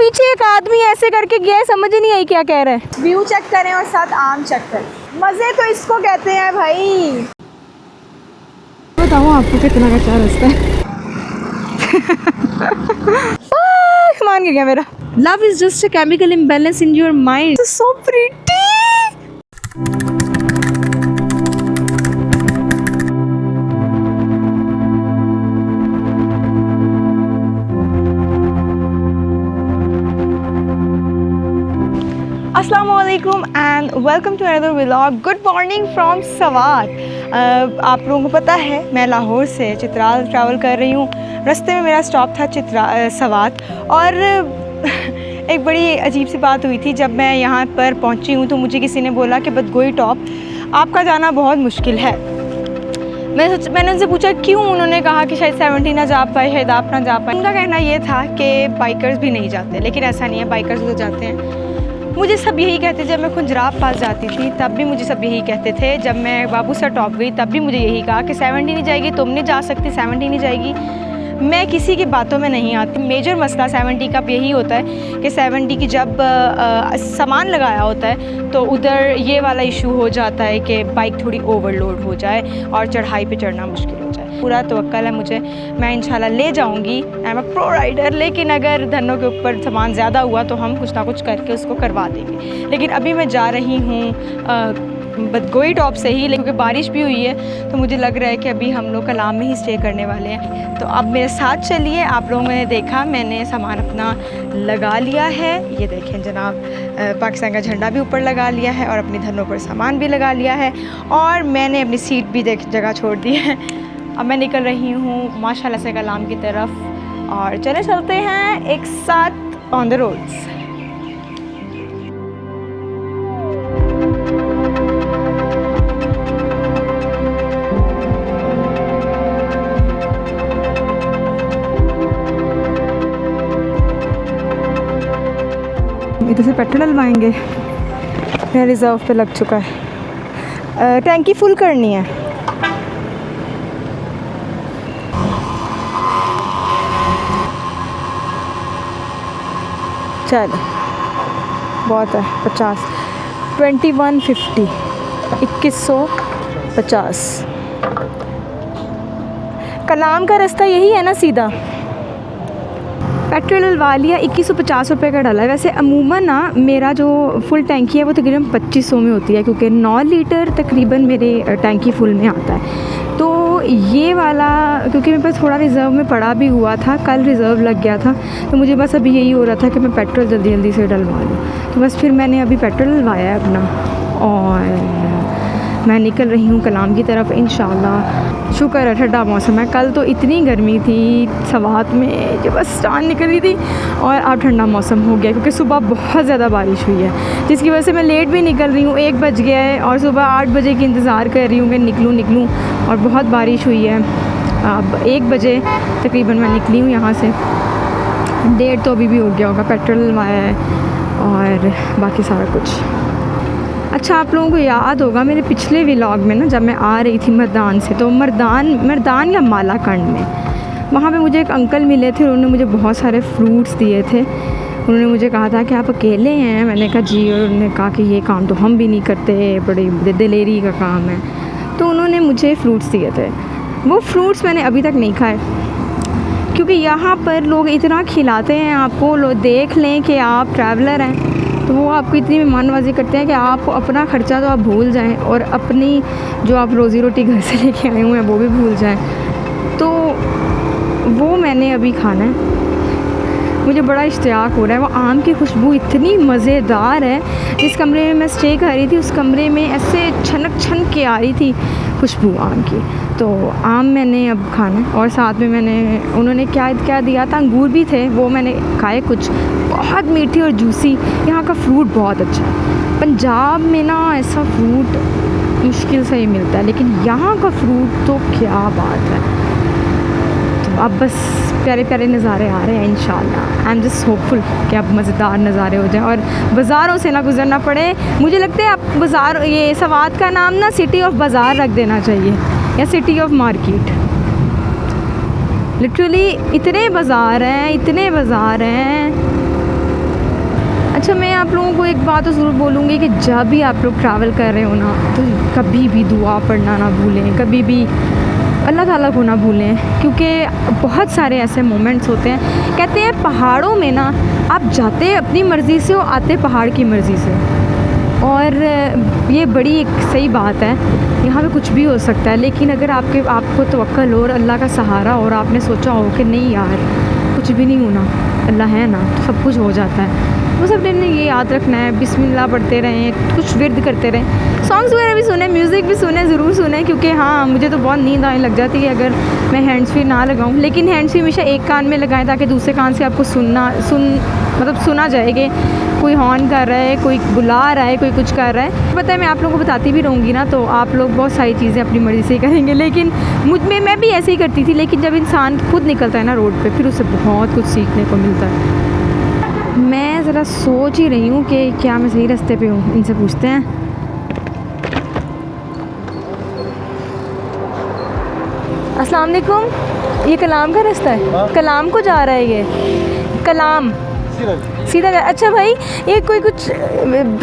पीछे एक आदमी ऐसे करके गया है, समझ ही नहीं आई क्या कह रहा है। व्यू चेक करें और साथ आम चेक करें, मज़े तो इसको कहते हैं भाई। बताऊँ आपको कितना कच्चा रास्ता है। मान गया मेरा। Love is just a chemical imbalance in your mind. So pretty. अस्सलामुअलैकुम and welcome to another vlog. Good morning from Swat. आप लोगों को पता है मैं लाहौर से चित्राल ट्रैवल कर रही हूँ। रास्ते में मेरा स्टॉप था सवात और एक बड़ी अजीब सी बात हुई थी। जब मैं यहाँ पर पहुँची हूँ तो मुझे किसी ने बोला कि बदगोई टॉप आपका जाना बहुत मुश्किल है। मैंने उनसे पूछा क्यों। उन्होंने कहा कि शायद 70 ना जा पाए, शायद आप ना जा पाए। उनका कहना ये था कि बाइकर्स भी नहीं जाते, लेकिन ऐसा नहीं है, बाइकर्स तो जाते हैं। मुझे सब यही कहते थे। जब मैं खुंजराब पास जाती थी तब भी मुझे सब यही कहते थे। जब मैं बाबूसर टॉप गई तब भी मुझे यही कहा कि 70 नहीं जाएगी, तुम नहीं जा सकती, 70 नहीं जाएगी। मैं किसी की बातों में नहीं आती। मेजर मसला 70 का यही होता है कि 70 की जब सामान लगाया होता है तो उधर ये वाला इशू हो जाता है कि बाइक थोड़ी ओवरलोड हो जाए और चढ़ाई पे चढ़ना मुश्किल हो जाए। पूरा तवक्कल है मुझे, मैं इंशाल्लाह ले जाऊंगी। I am a pro rider. लेकिन अगर धनों के ऊपर सामान ज़्यादा हुआ तो हम कुछ ना कुछ करके उसको करवा देंगे। लेकिन अभी मैं जा रही हूँ बदगोई टॉप से ही, क्योंकि बारिश भी हुई है तो मुझे लग रहा है कि अभी हम लोग कलाम में ही स्टे करने वाले हैं। तो अब मेरे साथ चलिए। आप लोगों ने देखा मैंने सामान अपना लगा लिया है। ये देखें जनाब, पाकिस्तान का झंडा भी ऊपर लगा लिया है और अपनी धनों पर सामान भी लगा लिया है और मैंने अपनी सीट भी जगह छोड़ दी है। अब मैं निकल रही हूँ माशाल्लाह से कलाम की तरफ और चलते हैं एक साथ ऑन द रोड्स। इधर से पेट्रोल डलवाएंगे। मेरा रिज़र्व पे लग चुका है। टैंकी फुल करनी है। चलो बहुत है। 50 2150 2150। कलाम का रास्ता यही है ना सीधा। पेट्रोल डलवा लिया, 2150 रुपये का डाला है। वैसे अमूमन ना मेरा जो फुल टैंकी है वो तकरीबन 2500 में होती है, क्योंकि 9 लीटर तकरीबन मेरे टैंकी फुल में आता है। तो ये वाला क्योंकि मेरे पास थोड़ा रिज़र्व में पड़ा भी हुआ था, कल रिज़र्व लग गया था, तो मुझे बस अभी यही हो रहा था कि मैं पेट्रोल जल्दी जल्दी से डलवा लूँ। तो बस फिर मैंने अभी पेट्रोल डलवाया है अपना और मैं निकल रही हूँ कलाम की तरफ इंशाल्लाह। शुक्र है ठंडा मौसम है। कल तो इतनी गर्मी थी सवात में जो बस जान निकल रही थी और अब ठंडा मौसम हो गया, क्योंकि सुबह बहुत ज़्यादा बारिश हुई है जिसकी वजह से मैं लेट भी निकल रही हूँ। 1 बज गया है और सुबह 8 बजे की इंतज़ार कर रही हूँ कि निकलूँ और बहुत बारिश हुई है। अब 1 बजे तकरीबन मैं निकली हूँ यहाँ से। 1:30 तो अभी भी हो गया होगा। पेट्रोल डलवाया है और बाकी सारा कुछ। अच्छा, आप लोगों को याद होगा मेरे पिछले व्लॉग में ना, जब मैं आ रही थी मर्दान से, तो मर्दान या मालाकंड में वहाँ पे मुझे एक अंकल मिले थे। उन्होंने मुझे बहुत सारे फ्रूट्स दिए थे। उन्होंने मुझे कहा था कि आप अकेले हैं। मैंने कहा जी, और उन्होंने कहा कि ये काम तो हम भी नहीं करते, बड़ी दिलेरी का काम है। तो उन्होंने मुझे फ्रूट्स दिए थे। वो फ्रूट्स मैंने अभी तक नहीं खाए, क्योंकि यहाँ पर लोग इतना खिलाते हैं आपको। लोग देख लें कि आप ट्रैवलर हैं तो वो आपको इतनी मेहमानवाजी करते हैं कि आप अपना ख़र्चा तो आप भूल जाएं और अपनी जो आप रोज़ी रोटी घर से लेके आए हुए हैं वो भी भूल जाएं। तो वो मैंने अभी खाना है। मुझे बड़ा इश्तियाक हो रहा है। वो आम की खुशबू इतनी मज़ेदार है। जिस कमरे में मैं स्टे कर रही थी उस कमरे में ऐसे छनक के आ रही थी खुशबू आम की। तो आम मैंने अब खाना है और साथ में उन्होंने क्या दिया था, अंगूर भी थे, वो मैंने खाए कुछ। बहुत मीठी और जूसी। यहाँ का फ्रूट बहुत अच्छा है। पंजाब में ना ऐसा फ्रूट मुश्किल से ही मिलता है, लेकिन यहाँ का फ्रूट तो क्या बात है। तो अब बस प्यारे प्यारे नज़ारे आ रहे हैं इंशाल्लाह। आई एम जस्ट होपफुल कि अब मज़ेदार नज़ारे हो जाएं और बाज़ारों से ना गुजरना पड़े। मुझे लगता है अब बाज़ार, ये सवात का नाम ना सिटी ऑफ बाज़ार रख देना चाहिए या सिटी ऑफ मार्केट। लिटरली इतने बाज़ार हैं अच्छा, मैं आप लोगों को एक बात तो ज़रूर बोलूँगी कि जब भी आप लोग ट्रैवल कर रहे हो ना, तो कभी भी दुआ पढ़ना ना भूलें, कभी भी अल्लाह ताला को ना भूलें, क्योंकि बहुत सारे ऐसे मोमेंट्स होते हैं। कहते हैं पहाड़ों में ना आप जाते अपनी मर्ज़ी से हो, आते पहाड़ की मर्ज़ी से। और ये बड़ी एक सही बात है, यहाँ पे कुछ भी हो सकता है, लेकिन अगर आपको तवक्कल हो और अल्लाह का सहारा हो और आपने सोचा हो कि नहीं यार कुछ भी नहीं होना, अल्लाह है ना, तो सब कुछ हो जाता है। बस अपने ये याद रखना है, बिस्मिल्लाह पढ़ते रहें, कुछ विर्द करते रहें, सॉन्ग्स वगैरह भी सुने, म्यूज़िक भी सुने, ज़रूर सुने, क्योंकि हाँ मुझे तो बहुत नींद आने लग जाती है अगर मैं हैंड्स फ्री ना लगाऊं। लेकिन हैंड्स फ्री हमेशा एक कान में लगाएं ताकि दूसरे कान से आपको सुना जाए कि कोई हॉर्न कर रहा है, कोई बुला रहा है, कोई कुछ कर रहा है। पता है मैं आप लोगों को बताती भी रहूँगी ना, तो आप लोग बहुत सारी चीज़ें अपनी मर्ज़ी से ही करेंगे, लेकिन मैं भी ऐसे ही करती थी। लेकिन जब इंसान खुद निकलता है ना रोड पे, फिर उससे बहुत कुछ सीखने को मिलता है। मैं ज़रा सोच ही रही हूँ कि क्या मैं सही रास्ते पे हूँ, इनसे पूछते हैं। अस्सलाम वालेकुम, ये कलाम का रास्ता है? कलाम को जा रहा है ये? कलाम सीधा अच्छा भाई, ये कोई कुछ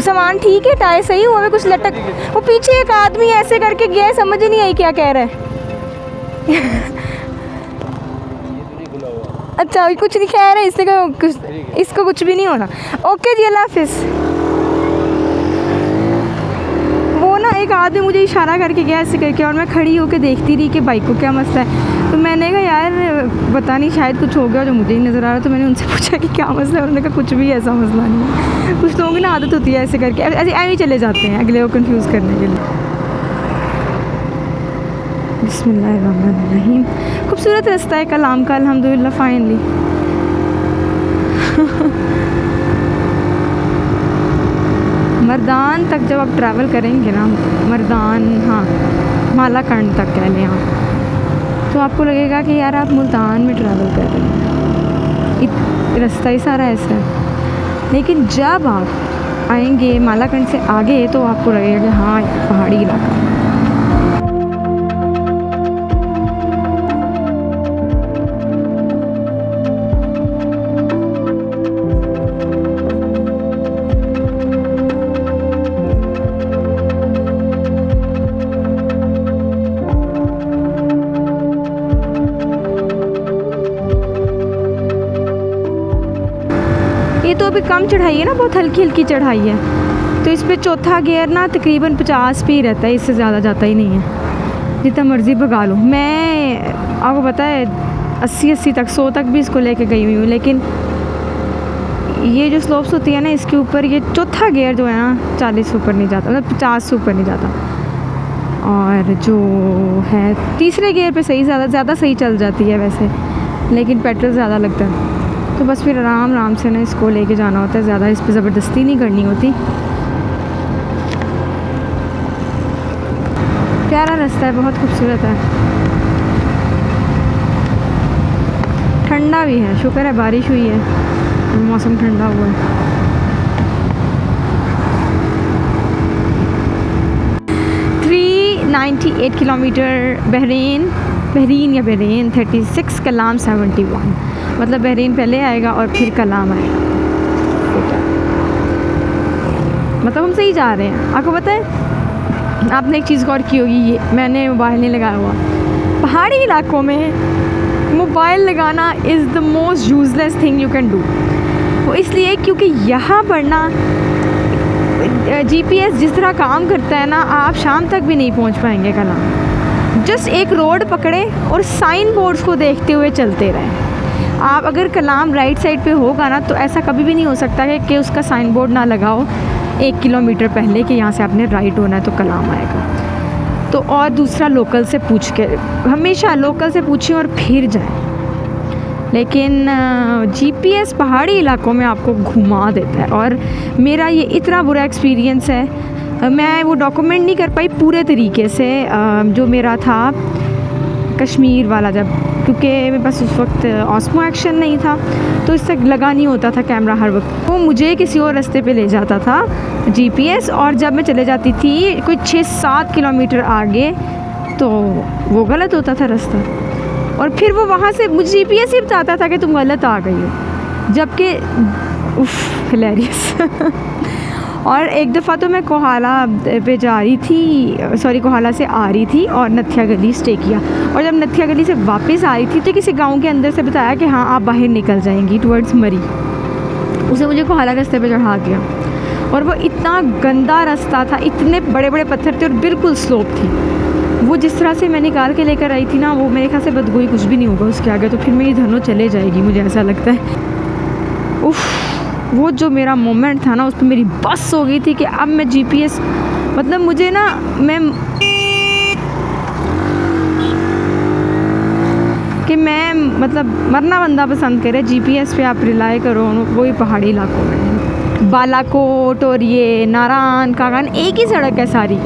सामान ठीक है, टायर सही हुआ है, कुछ लटक, वो पीछे एक आदमी ऐसे करके गया है, समझ ही नहीं आई क्या कह रहा है। अच्छा कुछ नहीं कह रहा है, इसको कुछ भी नहीं होना। ओके जी, अल्लाह हाफिज़। वो ना एक आदमी मुझे इशारा करके गया ऐसे करके, और मैं खड़ी होकर देखती रही कि बाइक को क्या मसला है। तो मैंने कहा यार पता नहीं शायद कुछ हो गया जो मुझे ही नज़र आ रहा। तो मैंने उनसे पूछा कि क्या मसला है, उन्होंने कहा कुछ भी ऐसा मसला नहीं है। कुछ लोगों की ना आदत होती है ऐसे करके, ऐसे ही चले जाते हैं अगले को कंफ्यूज करने के लिए। बिस्मिल्लाहिर्रहमानिर्रहीम। खूबसूरत रास्ता है कलाम का, अल्हम्दुलिल्लाह फाइनली। मर्दान तक जब आप ट्रैवल करेंगे ना, मर्दान हाँ मालाकंड तक कह लें आप, तो आपको लगेगा कि यार आप मुल्तान में ट्रैवल कर रहे हैं, रास्ता ही सारा ऐसा है। लेकिन जब आप आएंगे मालाकंड से आगे तो आपको लगेगा कि हाँ पहाड़ी इलाका। ये तो अभी कम चढ़ाई है ना, बहुत हल्की हल्की चढ़ाई है, तो इस पर चौथा गियर ना तकरीबन 50 पे ही रहता है, इससे ज़्यादा जाता ही नहीं है, जितना मर्ज़ी भगा लो। मैं आपको पता है 80 तक 100 तक भी इसको लेके गई हुई हूँ, लेकिन ये जो स्लोप्स होती है ना इसके ऊपर ये चौथा गियर जो है ना 40 से ऊपर नहीं जाता, मतलब 50 से ऊपर नहीं जाता। और जो है तीसरे गियर पे ज़्यादा सही चल जाती है वैसे, लेकिन पेट्रोल ज़्यादा लगता है, तो बस फिर आराम से ना इसको लेके जाना होता है, ज़्यादा इस पर ज़बरदस्ती नहीं करनी होती। प्यारा रास्ता है, बहुत खूबसूरत है, ठंडा भी है, शुक्र है बारिश हुई है, मौसम ठंडा हुआ है। किलोमीटर बहरीन 36, कलाम 71, मतलब बहरीन पहले आएगा और फिर कलाम आएगा। मतलब हम सही जा रहे हैं। आपको पता है, आपने एक चीज़ गौर की होगी, ये मैंने मोबाइल नहीं लगाया हुआ। पहाड़ी इलाकों में मोबाइल लगाना is the most useless thing you can do. वो इसलिए क्योंकि यहाँ पर ना GPS जिस तरह काम करता है ना, आप शाम तक भी नहीं पहुँच पाएंगे कलाम। जस्ट एक रोड पकड़ें और साइन बोर्ड्स को देखते हुए चलते रहें। आप अगर कलाम राइट साइड पे होगा ना, तो ऐसा कभी भी नहीं हो सकता है कि उसका साइन बोर्ड ना लगाओ 1 किलोमीटर पहले कि यहाँ से आपने राइट होना है तो कलाम आएगा। तो और दूसरा लोकल से पूछ के, हमेशा लोकल से पूछें और फिर जाएं। लेकिन GPS पहाड़ी इलाकों में आपको घुमा देता है, और मेरा ये इतना बुरा एक्सपीरियंस है, मैं वो डॉक्यूमेंट नहीं कर पाई पूरे तरीके से जो मेरा था कश्मीर वाला, जब क्योंकि मेरे पास उस वक्त ऑस्मो एक्शन नहीं था, तो इससे लगा नहीं होता था कैमरा हर वक्त, वो मुझे किसी और रास्ते पे ले जाता था GPS, और जब मैं चले जाती थी कोई 6-7 किलोमीटर आगे तो वो गलत होता था रास्ता, और फिर वो वहाँ से मुझे GPS ही बताता था कि तुम गलत आ गई हो, जबकि उफ हिलेरियस। और एक दफ़ा तो मैं कोहाला पे जा रही थी, सॉरी कोहाला से आ रही थी और नथिया गली स्टे किया, और जब नथिया गली से वापस आ रही थी तो किसी गांव के अंदर से बताया कि हाँ आप बाहर निकल जाएंगी टुवर्ड्स मरी। उसे मुझे कोहाला रास्ते पे चढ़ा दिया, और वो इतना गंदा रास्ता था, इतने बड़े बड़े पत्थर थे और बिल्कुल स्लोप थी। वो जिस तरह से मैं निकाल के लेकर आई थी ना, वो मेरे ख्याल से बदगोई कुछ भी नहीं होगा उसके आगे, तो फिर मेरी धनो चले जाएगी, मुझे ऐसा लगता है। उफ़, वो जो मेरा मोमेंट था ना, उस पर मेरी बस हो गई थी कि अब मैं GPS, मतलब मुझे ना, मैं मतलब मरना बंदा पसंद करे, GPS पे आप रिलाई करो वही पहाड़ी इलाकों में। बालाकोट और ये नारायण कागान एक ही सड़क है सारी,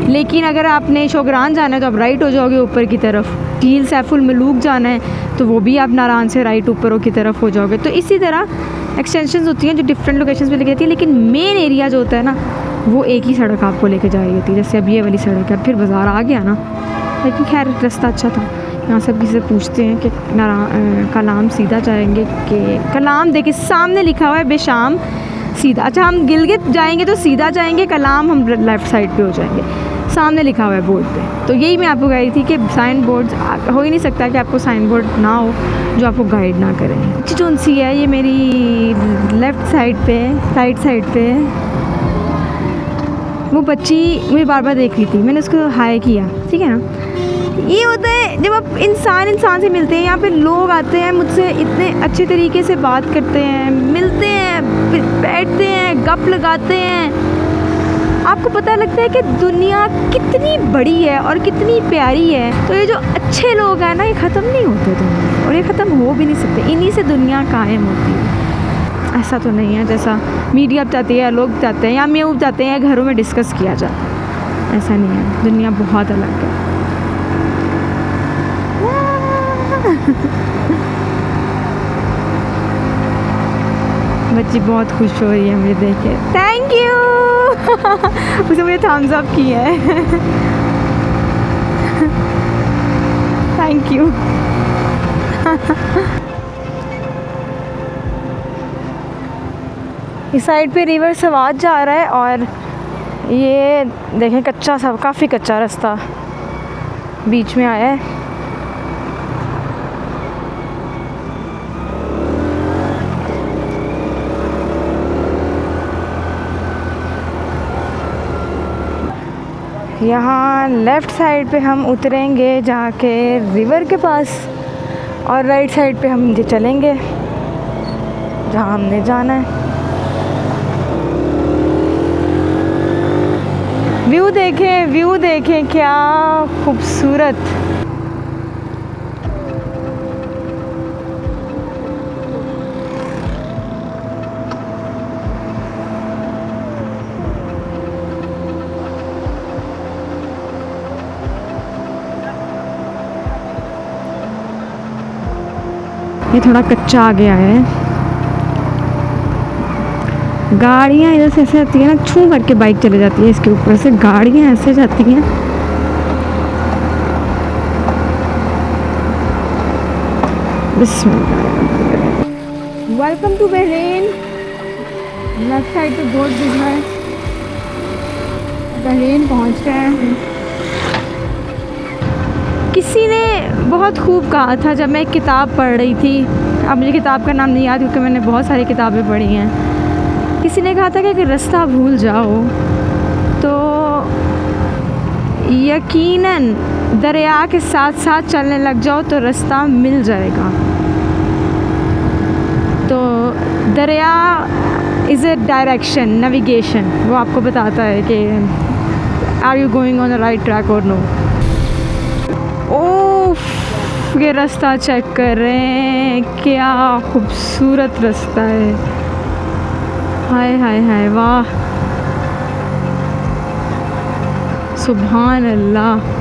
लेकिन अगर आपने शोगरान जाना है तो आप राइट हो जाओगे ऊपर की तरफ, झील सैफुल मलूक जाना है तो वो भी आप नारायण से राइट ऊपर की तरफ हो जाओगे। तो इसी तरह एक्सटेंशंस होती हैं जो डिफरेंट लोकेशंस पे लेके जाती है, लेकिन मेन एरिया जो होता है ना, वो एक ही सड़क आपको लेके जा रही होती है। जैसे अब ये वाली सड़क है, फिर बाज़ार आ गया ना, लेकिन खैर रास्ता अच्छा था। यहाँ सब किसी से पूछते हैं कि कलाम सीधा जाएंगे कि कलाम देखिए सामने लिखा हुआ है बेशाम सीधा। अच्छा, हम गिलगित जाएंगे तो सीधा जाएंगे, कलाम हम लेफ़्ट साइड पे हो जाएंगे, सामने लिखा हुआ है बोर्ड पे। तो यही मैं आपको कह रही थी कि साइन बोर्ड हो ही नहीं सकता कि आपको साइन बोर्ड ना हो जो आपको गाइड ना करें। अच्छी जो सी है ये मेरी लेफ़्ट साइड पे, राइट साइड पे वो बच्ची मुझे बार बार देख रही थी, मैंने उसको हाय किया, ठीक है ना। ये होता है जब आप इंसान से मिलते हैं, यहाँ पे लोग आते हैं मुझसे इतने अच्छे तरीके से बात करते हैं, मिलते हैं, बैठते हैं, गप लगाते हैं, आपको पता लगता है कि दुनिया कितनी बड़ी है और कितनी प्यारी है। तो ये जो अच्छे लोग हैं ना, ये ख़त्म नहीं होते दुनिया, और ये ख़त्म हो भी नहीं सकते, इन्हीं से दुनिया कायम होती है। ऐसा तो नहीं है जैसा मीडिया बताती है, लोग बताते हैं, या म्यूज़ बताते हैं, घरों में डिस्कस किया जाता है, ऐसा नहीं है। दुनिया बहुत अलग है। बच्ची बहुत खुश हो रही है मुझे देख के, थैंक यू। उसने मुझे थम्स अप किया है। Thank you. इस साइड पे रिवर सवाद जा रहा है, और ये देखें कच्चा सा, काफ़ी कच्चा रास्ता बीच में आया है। यहाँ लेफ़्ट साइड पे हम उतरेंगे जाके रिवर के पास, और राइट साइड पे हम चलेंगे जहाँ हमने जाना है। व्यू देखें क्या खूबसूरत। ये थोड़ा कच्चा आ गया है, गाड़ियाँ इधर से ऐसे आती है ना, छू करके बाइक चले जाती है, इसके ऊपर से गाड़ियाँ ऐसे जाती हैं। Welcome to Bahrain. Left side पे बोर्ड दिख रहा है, बहरीन पहुँच गए हैं। किसी ने बहुत खूब कहा था जब मैं एक किताब पढ़ रही थी, अब मुझे किताब का नाम नहीं याद क्योंकि मैंने बहुत सारी किताबें पढ़ी हैं। किसी ने कहा था कि अगर रास्ता भूल जाओ तो यकीनन दरिया के साथ साथ चलने लग जाओ तो रास्ता मिल जाएगा। तो दरिया इज़ अ डायरेक्शन, नेविगेशन, वो आपको बताता है कि are you going on the right track और नो। ओह, ये रास्ता चेक कर रहे हैं, क्या खूबसूरत रास्ता है, हाय हाय हाय, वाह सुभान अल्लाह।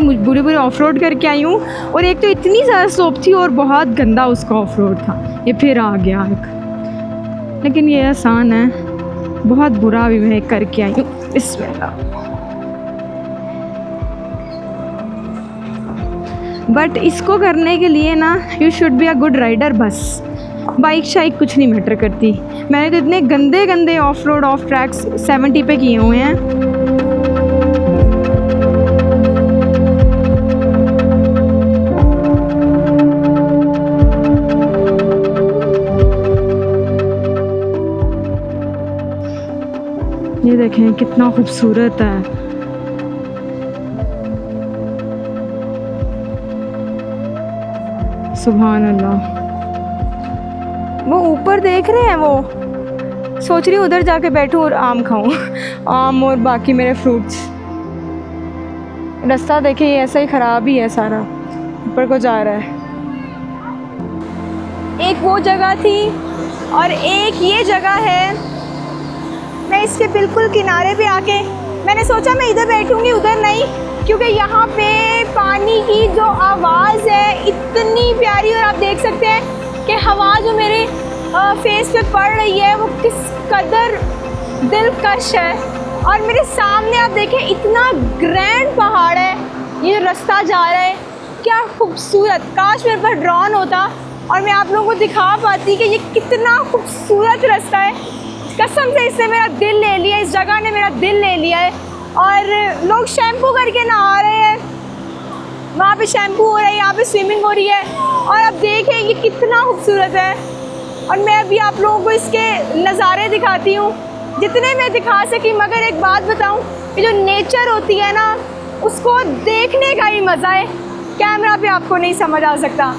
बुरे बुरे ऑफ रोड करके आई हूँ, और एक तो इतनी ज़्यादा स्लोप थी और बहुत गंदा उसका ऑफ रोड था। ये फिर आ गया एक, लेकिन ये आसान है, बहुत बुरा भी मैं करके आई हूँ। बिस्मिल्लाह। बट इसको करने के लिए ना you should be a good rider. बस बाइक शाइक कुछ नहीं मैटर करती। मैंने तो इतने गंदे गंदे ऑफ रोड ऑफ ट्रैक्स 70 पे किए हुए हैं। ये देखें कितना खूबसूरत है। सुभान अल्लाह। वो ऊपर देख रहे हैं, वो सोच रही हूँ उधर जाके बैठूँ और आम खाऊँ आम और बाकी मेरे फ्रूट्स। रास्ता देखिए ऐसा ही ख़राब ही है सारा, ऊपर को जा रहा है। एक वो जगह थी और एक ये जगह है। मैं इसके बिल्कुल किनारे पे आके मैंने सोचा मैं इधर बैठूँगी, उधर नहीं, क्योंकि यहाँ पे पानी की जो आवाज़ है इतनी प्यारी, और आप देख सकते हैं कि हवा जो मेरे फेस पे पड़ रही है वो किस कदर दिलकश है। और मेरे सामने आप देखें इतना ग्रैंड पहाड़ है, ये रास्ता जा रहा है, क्या खूबसूरत। काश मेरे पास ड्रोन होता और मैं आप लोगों को दिखा पाती कि ये कितना खूबसूरत रास्ता है। कसम से इसने मेरा दिल ले लिया, इस जगह ने मेरा दिल ले लिया है। और लोग शैम्पू करके नहा रहे हैं, वहाँ पे शैम्पू हो रहा है, यहाँ पे स्विमिंग हो रही है। और अब देखें ये कितना खूबसूरत है। और मैं अभी आप लोगों को इसके नज़ारे दिखाती हूँ जितने मैं दिखा सकी। मगर एक बात बताऊँ, ये जो नेचर होती है ना, उसको देखने का ही मज़ा है, कैमरा पे आपको नहीं समझ आ सकता।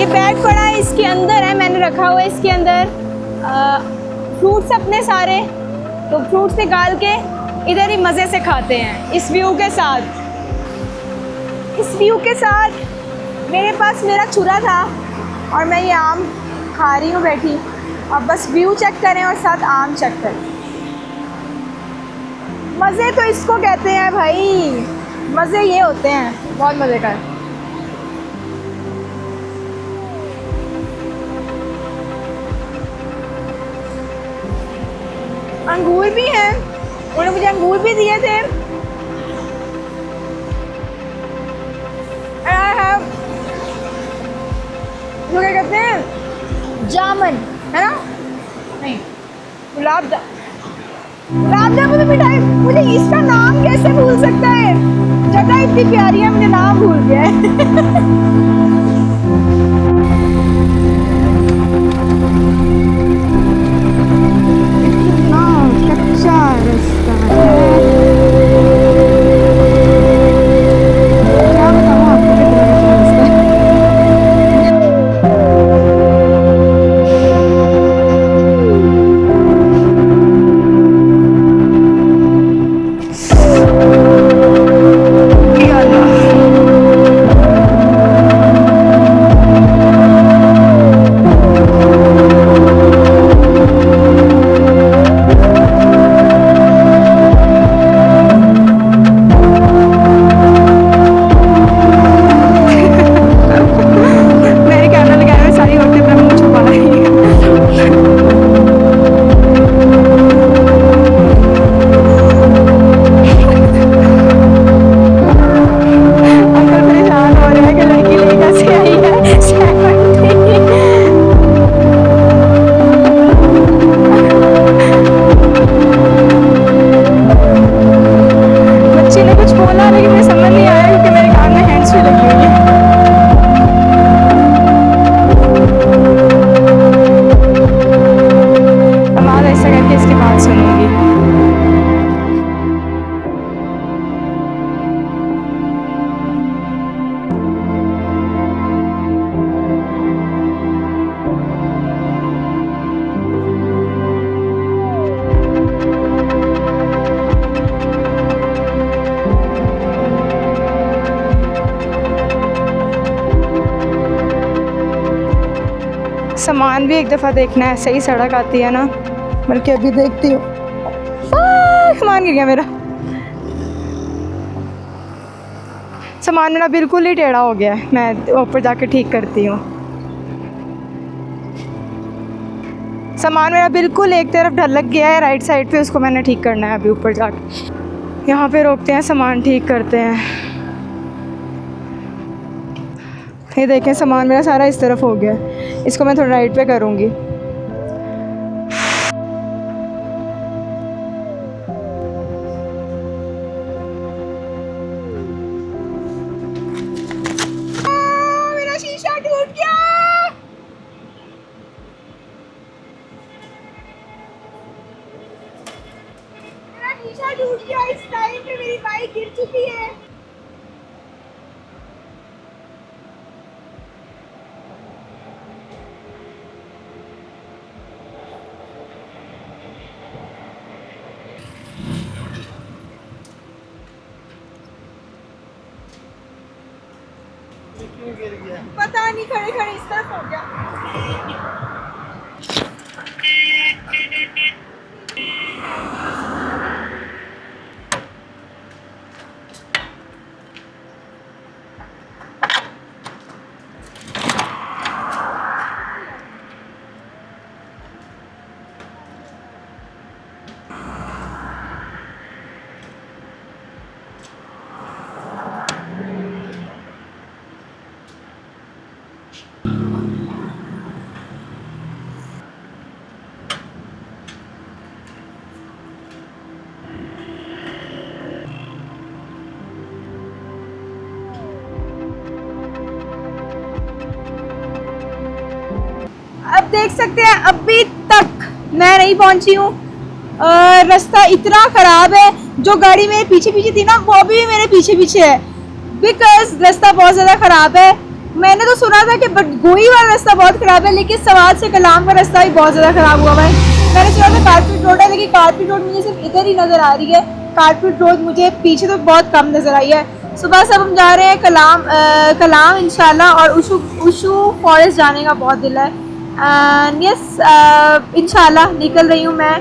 बैग पड़ा है, इसके अंदर है, मैंने रखा हुआ है इसके अंदर फ्रूट्स अपने सारे। तो फ्रूट्स निकाल के इधर ही मज़े से खाते हैं इस व्यू के साथ। इस व्यू के साथ मेरे पास मेरा छुरा था और मैं ये आम खा रही हूँ बैठी। अब बस व्यू चेक करें और साथ आम चेक करें। मज़े तो इसको कहते हैं भाई, मज़े ये होते हैं, बहुत मज़े का है। अंगूर भी हैं, उन्होंने मुझे अंगूर भी दिए थे। जो क्या कहते हैं, जामुन है ना, नहीं गुलाब जामुन मिठाई। मुझे इसका नाम कैसे भूल सकता है, जगह इतनी प्यारी है, मुझे नाम भूल गया है। सामान भी एक दफ़ा देखना है, सही सड़क आती है ना, बल्कि अभी देखती हूँ। सामान गिर गया मेरा, सामान मेरा बिल्कुल ही टेढ़ा हो गया है, मैं ऊपर जाके ठीक करती हूँ। सामान मेरा बिल्कुल एक तरफ ढलक गया है राइट साइड पे, उसको मैंने ठीक करना है अभी ऊपर जाके। यहाँ पे रोकते हैं, सामान ठीक करते हैं। ये देखें सामान मेरा सारा इस तरफ हो गया, इसको मैं थोड़ा राइट पे करूँगी। मेरा शीशा टूट गया। शीशा टूट गया, इस टाइम पे मेरी बाइक गिर चुकी है। पता नहीं, खड़े खड़े इस तरफ हो गया। अब देख सकते हैं अभी तक मैं नहीं पहुंची हूँ। रास्ता इतना ख़राब है, जो गाड़ी मेरे पीछे पीछे थी ना वो भी मेरे पीछे पीछे है, बिकॉज रास्ता बहुत ज़्यादा ख़राब है। मैंने तो सुना था कि बटगोई वाला रास्ता बहुत ख़राब है, लेकिन सवाद से कलाम का रास्ता भी बहुत ज़्यादा ख़राब हुआ है। मैंने सुना था कारपेट रोड है, लेकिन कारपेट रोड मुझे सिर्फ इधर ही नज़र आ रही है। कारपेट रोड मुझे पीछे तो बहुत कम नज़र आई है। सुबह से हम जा रहे हैं कलाम इंशाल्लाह, और उशू फॉरेस्ट जाने का बहुत दिल है। यस इंशाल्लाह निकल रही हूँ मैं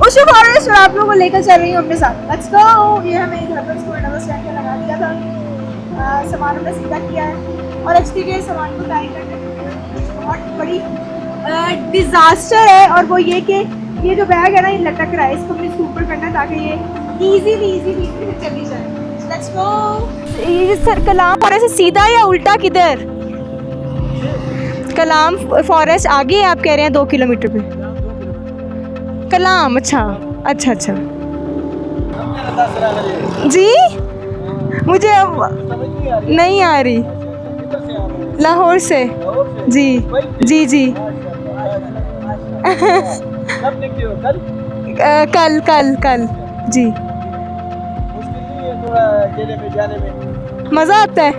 उशू फॉरेस्ट, और आप लोगों को लेकर चल रही हूँ अपने साथ। Let's go. ये हमें घर पर इसको डबल स्टैंड पे लगा दिया था, सामान हमने सीधा किया है, और एक्सटीरियर सामान को टाइट करके बहुत बड़ी डिज़ास्टर है। और वो ये कि ये जो बैग है ना, ये लटक रहा है, इसको हमने इसके ऊपर करना है ताकि ये इजीली चली जाए। Let's go. ये सर कलाम फॉरेस्ट से सीधा या उल्टा किधर? कलाम फॉरेस्ट आगे आप कह रहे हैं 2 किलोमीटर पे कलाम। अच्छा अच्छा अच्छा जी, मुझे अब नहीं आ रही। लाहौर से जी जी जी। कल कल कल जी। मज़ा आता है,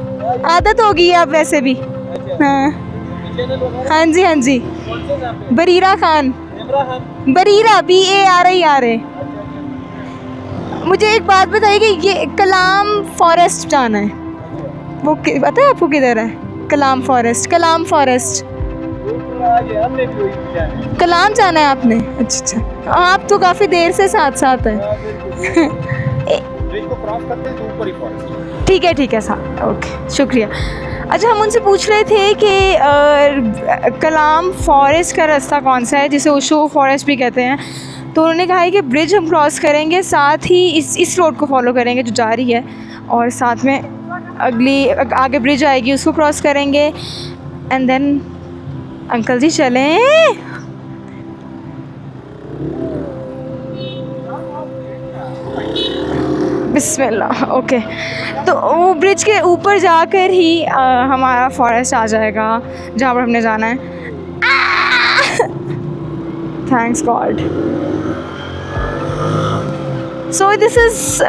आदत होगी है अब वैसे भी। हाँ हाँ जी हाँ जी। बरीरा खान, बरीरा BARA। मुझे एक बात बताइए कि ये कलाम फॉरेस्ट जाना है, वो पता है आपको किधर है? कलाम फॉरेस्ट कलाम जाना है आपने? अच्छा अच्छा, आप तो काफ़ी देर से साथ हैं। ठीक है साहब, ओके शुक्रिया। अच्छा, हम उनसे पूछ रहे थे कि कलाम फॉरेस्ट का रास्ता कौन सा है, जिसे उशू फॉरेस्ट भी कहते हैं। तो उन्होंने कहा है कि ब्रिज हम क्रॉस करेंगे, साथ ही इस रोड को फॉलो करेंगे जो जा रही है, और साथ में आगे ब्रिज आएगी उसको क्रॉस करेंगे, एंड देन अंकल जी चलें। बिस्मिल्लाह। ओके, तो वो ब्रिज के ऊपर जाकर ही हमारा फॉरेस्ट आ जाएगा जहाँ पर हमने जाना है। Thanks God. So this is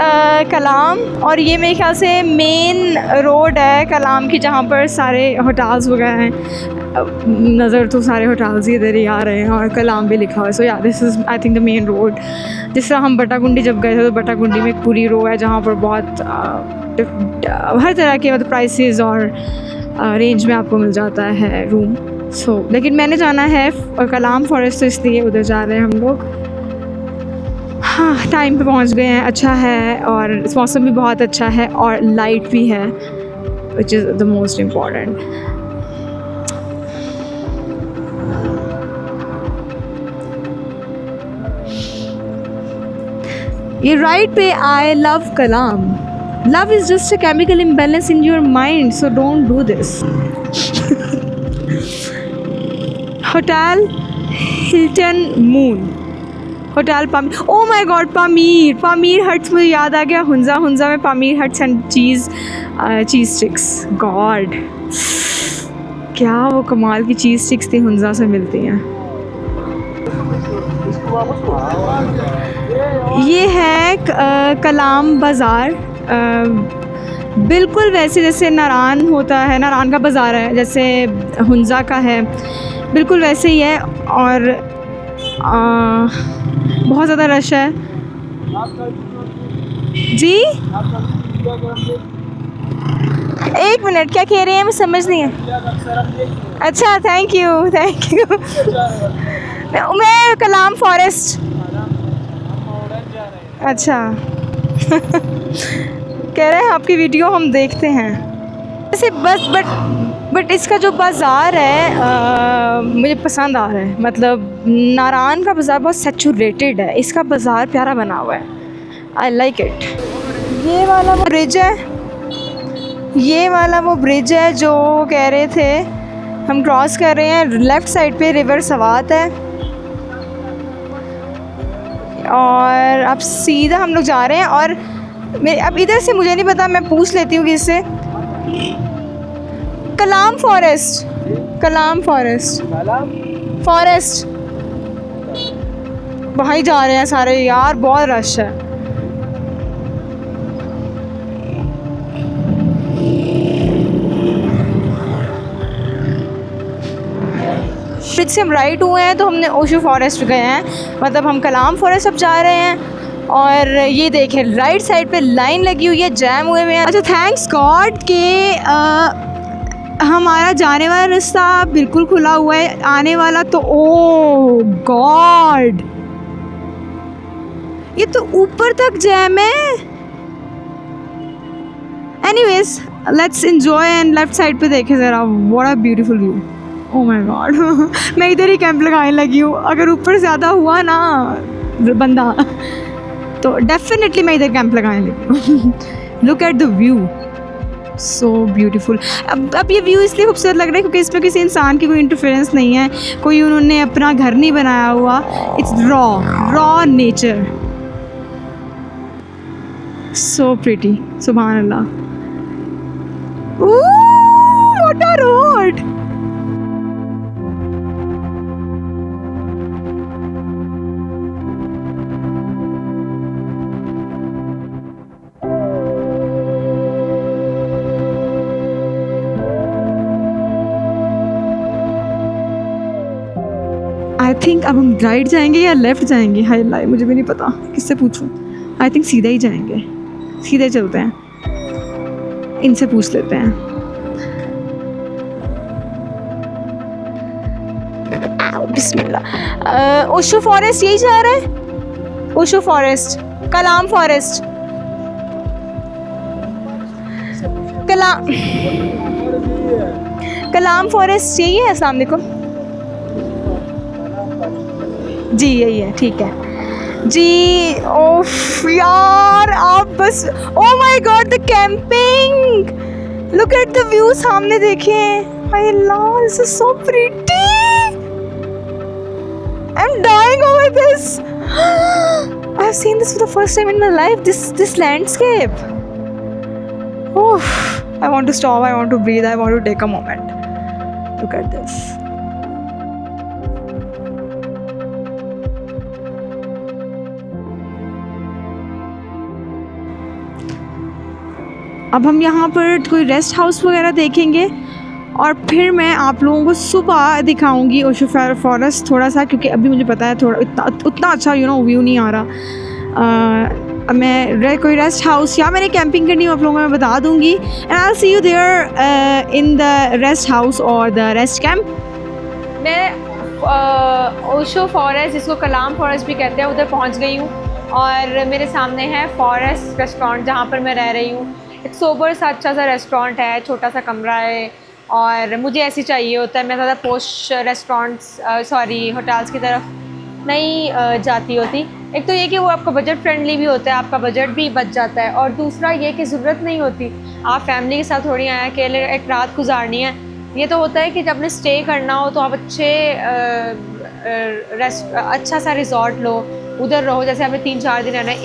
Kalam, और ये मेरे ख्याल से मेन रोड है कलाम की, जहाँ पर सारे होटल्स वगैरह हैं। नज़र तो सारे होटल्स ही इधर ही आ रहे हैं, और कलाम भी लिखा हुआ है। सो या this is I think the main road. जिस तरह हम बटागुंडी जब गए थे, तो बटागुंडी में एक पूरी रो है जहाँ पर बहुत हर तरह के मतलब प्राइसेस और रेंज में आपको मिल जाता है रूम। लेकिन मैंने जाना है कलाम फॉरेस्ट, तो इसलिए उधर जा रहे हैं हम लोग। हाँ, टाइम पे पहुंच गए हैं, अच्छा है, और मौसम भी बहुत अच्छा है और लाइट भी है, which is the most important. ये राइट पे I love Kalam. Love is just a chemical imbalance in your mind, so don't do this. Hotel Hilton moon, hotel Pamir. O my God, Pamir huts, मुझे याद आ गया, हुंजा में Pamir huts and cheese sticks. God, क्या वो कमाल की चीज़ स्टिक्स थी, हुंजा से मिलती हैं। ये है कलाम बाज़ार, बिल्कुल वैसे जैसे नारान होता है, नारान का बाज़ार है जैसे हुंजा का है, बिल्कुल वैसे ही है, और बहुत ज़्यादा रश है जी। एक मिनट, क्या कह रहे हैं, मैं समझ नहीं है। अच्छा, थैंक यू। मैं कलाम फॉरेस्ट। अच्छा कह रहे हैं आपकी वीडियो हम देखते हैं वैसे, बस बट इसका जो बाज़ार है मुझे पसंद आ रहा है। मतलब नारान का बाज़ार बहुत सैचुरेटेड है, इसका बाज़ार प्यारा बना हुआ है, आई लाइक इट। ये वाला वो ब्रिज है, ये वाला वो ब्रिज है जो कह रहे थे हम क्रॉस कर रहे हैं। लेफ़्ट साइड पे रिवर सवात है और अब सीधा हम लोग जा रहे हैं। और अब इधर से मुझे नहीं पता, मैं पूछ लेती हूँ किससे। कलाम फॉरेस्ट वहाँ ही जा रहे हैं सारे यार, बहुत रश है। ब्रिज से हम राइट हुए हैं तो हमने ओशो फॉरेस्ट गए हैं, मतलब हम कलाम फॉरेस्ट अब जा रहे हैं। और ये देखें राइट साइड पे लाइन लगी हुई है, जैम हुए हैं। अच्छा, थैंक्स गॉड के हमारा जाने वाला रास्ता बिल्कुल खुला हुआ है, आने वाला तो ओ गॉड, ये तो ऊपर तक जैम है। Anyways, let's enjoy. And left side पे देखें ज़रा, what a beautiful view. Oh my God मैं इधर ही कैंप लगाने लगी हूँ। अगर ऊपर ज़्यादा हुआ ना बंदा तो डेफिनेटली मैं इधर कैंप लगाने लगी हूँ। Look at the view, so beautiful. अब ये व्यू इसलिए खूबसूरत लग रहा है क्योंकि इसमें किसी इंसान की कोई इंटरफेरेंस नहीं है, कोई उन्होंने अपना घर नहीं बनाया हुआ। It's raw nature, so pretty, सुभान अल्लाह। What a road. I think अब हम राइट जाएंगे या लेफ़्ट जाएंगे, हाय लाइफ मुझे भी नहीं पता, किससे पूछूं। आई थिंक सीधा ही जाएंगे, सीधे चलते हैं, इनसे पूछ लेते हैं। बिस्मिल्लाह। ओशो फॉरेस्ट यही जा रहा है, ओशो फॉरेस्ट, कलाम फॉरेस्ट, कलाम फॉरेस्ट यही है। अस्सलाम वालेकुम जी, यही है, ठीक है जी। ओफ यार, आप बस, oh my God the camping, look at the view, सामने देखें, my Lord this is so pretty, I am dying over this. I have seen this for the first time in my life, this landscape. ओफ, I want to stop, I want to breathe, I want to take a moment, look at this. अब हम यहाँ पर कोई rest house वगैरह देखेंगे और फिर मैं आप लोगों को सुबह दिखाऊंगी ओशो फॉरेस्ट थोड़ा सा, क्योंकि अभी मुझे पता है थोड़ा उतना अच्छा व्यू नहीं आ रहा। मैं कोई रेस्ट हाउस या मैंने कैंपिंग करनी हो आप लोगों को मैं बता दूंगी। And I will see you there in the rest house और द रेस्ट कैंप। मैं ओशो फॉरेस्ट, जिसको कलाम फॉरेस्ट भी कहते हैं, उधर पहुंच गई हूँ और मेरे सामने है फॉरेस्ट रेस्टोरेंट जहाँ पर मैं रह रही हूँ। एक सोबर सा अच्छा सा रेस्टोरेंट है, छोटा सा कमरा है और मुझे ऐसी चाहिए होता है। मैं ज़्यादा पोश रेस्टोरेंट्स होटल्स की तरफ नहीं जाती होती। एक तो ये कि वो आपका बजट फ्रेंडली भी होता है, आपका बजट भी बच जाता है, और दूसरा ये कि ज़रूरत नहीं होती आप फैमिली के साथ थोड़ी आए अकेले एक रात गुजारनी है। ये तो होता है कि जब आपने स्टे करना हो तो आप अच्छा सा रिजॉर्ट लो, उधर रहो। जैसे हमें 3-4 दिन रहना है,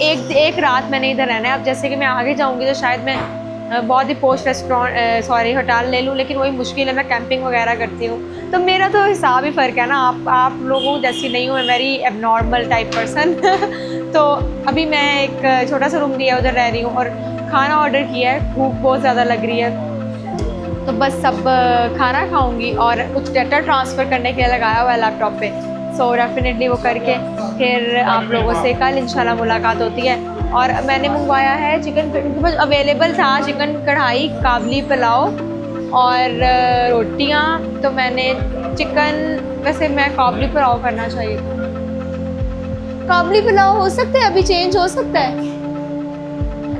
एक रात मैंने इधर रहना है। अब जैसे कि मैं आगे जाऊंगी तो शायद मैं बहुत ही पोस्ट होटल ले लूँ, लेकिन वही मुश्किल है, मैं कैंपिंग वगैरह करती हूँ। तो मेरा तो हिसाब ही फ़र्क है ना, आप लोगों जैसी नहीं हूँ, मैं वेरी एबनॉर्मल टाइप पर्सन। तो अभी मैं एक छोटा सा रूम लिया, उधर रह रही हूँ और खाना ऑर्डर किया है। भूख बहुत ज़्यादा लग रही है, तो बस सब खाना खाऊंगी और कुछ डाटा ट्रांसफ़र करने के लिए लगाया हुआ है लैपटॉप पे। सो डेफिनेटली वो करके फिर आप लोगों से कल इंशाल्लाह मुलाकात होती है। और मैंने मंगवाया है चिकन, उनके पास अवेलेबल था चिकन कढ़ाई, काबली पुलाव और रोटियां। तो मैंने चिकन, वैसे मैं काबली पुलाव करना चाहिए था, काबली पुलाव हो सकता है, अभी चेंज हो सकता है,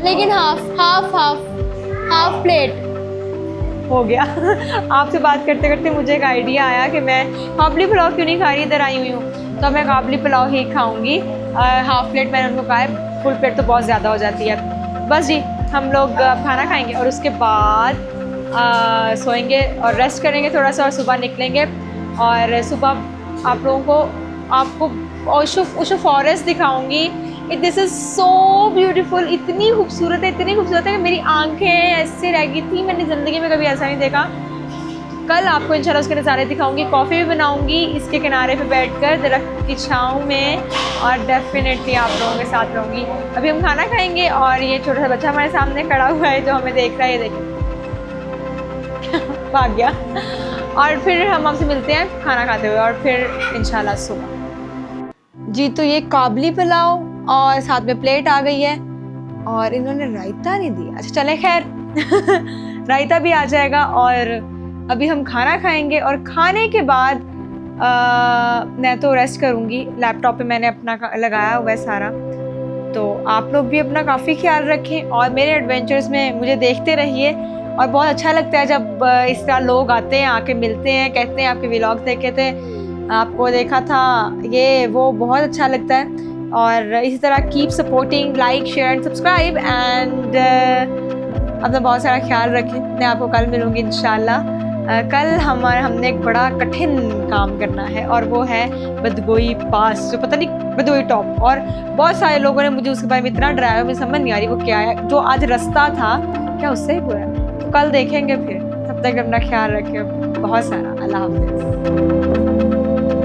लेकिन हाफ प्लेट हो गया। आपसे बात करते करते मुझे एक आइडिया आया कि मैं काबली पुलाव क्यों नहीं खा रही, इधर आई हुई हूँ, तो मैं काबली पुलाव ही खाऊंगी। हाफ प्लेट मैंने उनको कहा है, फुल प्लेट तो बहुत ज़्यादा हो जाती है। बस जी, हम लोग खाना खाएंगे और उसके बाद सोएंगे और रेस्ट करेंगे थोड़ा सा, और सुबह निकलेंगे। और सुबह आप लोगों को आपको ओशो फॉरेस्ट दिखाऊंगी। दिस इज़ सो ब्यूटीफुल, इतनी खूबसूरत है कि मेरी आंखें ऐसे रह गई थी, मैंने ज़िंदगी में कभी ऐसा नहीं देखा। कल आपको इंशाल्लाह उसके नज़ारे दिखाऊंगी, कॉफ़ी भी बनाऊंगी इसके किनारे पे बैठकर दरख्त की छाँव में, और डेफिनेटली आप लोगों के साथ रहूँगी। अभी हम खाना खाएंगे और ये छोटा सा बच्चा हमारे सामने खड़ा हुआ है जो हमें देख रहा है, ये देखिए भाग गया। और फिर हम आपसे मिलते हैं खाना खाते हुए, और फिर इंशाल्लाह सुबह जी। तो ये काबली पुलाव और साथ में प्लेट आ गई है, और इन्होंने रायता नहीं दिया। अच्छा चले खैर, रायता भी आ जाएगा। और अभी हम खाना खाएंगे और खाने के बाद मैं तो रेस्ट करूँगी। लैपटॉप पे मैंने अपना लगाया हुआ है सारा। तो आप लोग भी अपना काफ़ी ख्याल रखें और मेरे एडवेंचर्स में मुझे देखते रहिए। और बहुत अच्छा लगता है जब इस तरह लोग आते हैं, आके मिलते हैं, कहते हैं आपके व्लॉग देखे थे, आपको देखा था, ये वो बहुत अच्छा लगता है। और इसी तरह keep supporting, like, share and subscribe, and अपना बहुत सारा ख्याल रखें। मैं आपको कल मिलूँगी इंशाल्लाह। कल हमने एक बड़ा कठिन काम करना है, और वो है बदगोई पास, जो पता नहीं बदगोई टॉप। और बहुत सारे लोगों ने मुझे उसके बारे में इतना डराया, मुझे समझ नहीं आ रही वो क्या है। जो आज रास्ता था क्या उससे ही हुआ है, तो कल देखेंगे फिर। तब तक अपना ख्याल रखें बहुत सारा। अल्लाह हाफ़िज़।